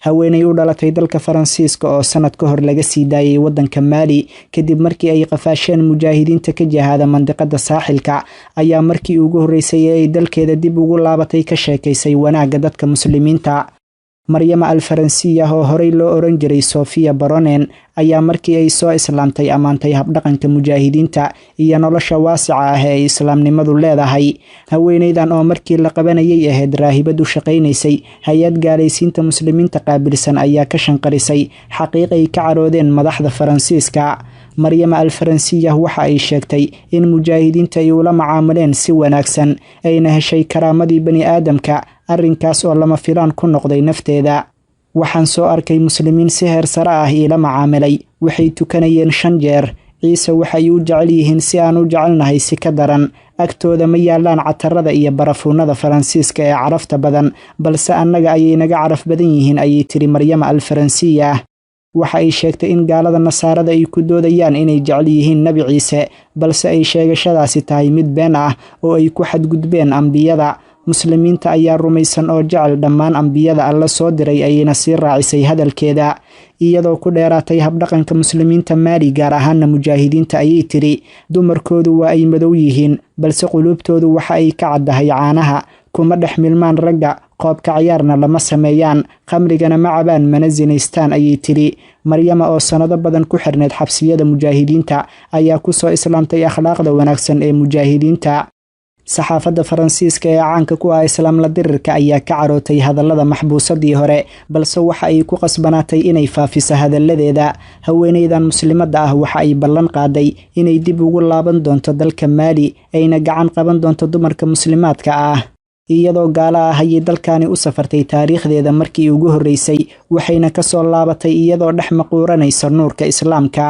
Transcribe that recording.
haweeney u dhalatay dalka Faransiiska oo sanad ka hor laga sii daayay waddanka Mali kadib markii ay qafaasheen mujaahidiinta ka jihada mandiqada saaxilka ayaa markii ugu horeysay ay dalkeeda dib ugu laabatay ka sheekaysay wanaagga dadka muslimiinta. Maryama al-Faransiya oo horey loo oran jiray Sofia Baronen ayaa markii ay soo islaamtay amaantay habdhaqanka mujaahidiinta iyo nolosha waasica ah ee islaamnimadu leedahay. haweeneydan oo markii la qabanayay ahayd raahibad u shaqaynaysay hay'ad gaalaysiinta muslimiinta qaabilsan ayaa ka shanqarisay xaqiiq ay ka caroodeen madaxda Faransiiska. Maryama al-Faransiya waxa ay sheegtay in mujaahidiinta ay ula macaamileen si wanaagsan ayna heshay karaamadii bani aadamka, arrinkaas oo lama filaan ku noqday nafteeda. waxaan soo arkay muslimiin si heer sare ah ila macaamilay, waxay tukanayeen 5 jeer. ciise waxay u jecel yihiin si aan u jecelnahay si ka daran. agtooda ma yaalaan catarada iyo barafuunada Faransiiska ee carafta badan, balse annaga ayay naga caraf badan yihiin, ayay tiri Maryama al-Faransiya. waxa ay sheegtay in gaalada nasaarada ay ku doodayaan inay jecel yihiin Nabi Ciise, balse ay sheegashadaasi tahay mid been ah oo ay ku xadgudbeen ambiyada. muslimiinta ayaa rumaysan oo jecel dhammaan ambiyada alla soo diray, ayayna sii raacisay hadalkeeda. iyadoo ku dheeraatay habdhaqanka muslimiinta Mali gaar ahaana mujaahidiinta ayay tiri dumarkoodu waa ay madow yihiin, balse quluubtoodu waxa ay ka caddahay caanaha, kuma dhex milmaan ragga, qoobka ciyaarna lama sameeyaan, khamrigana ma cabaan, mana zinaystaan, ayay tiri. Maryama oo sanado badan ku xirneed xabsiyada mujaahidiinta ayaa ku soo islaamtay akhlaaqda wanaagsan ee mujaahidiinta. saxaafadda Faransiiska ee caanka ku ah islaam la dirirka ayaa ka carootay hadallada maxbuusadii hore, balse waxa ay ku qasbanaatay inay faafiso hadalladeeda. haweeneydan muslimadda ah waxa ay ballan qaaday inay dib ugu laaban doonto dalka Mali, ayna gacan qaban doonto dumarka muslimaadka ah. iyadoo gaala ah ayay dalkani u safartay taariikhdeeda markii ugu horeysay, waxayna ka soo laabatay iyadoo dhex maquuranaysa nuurka islaamka.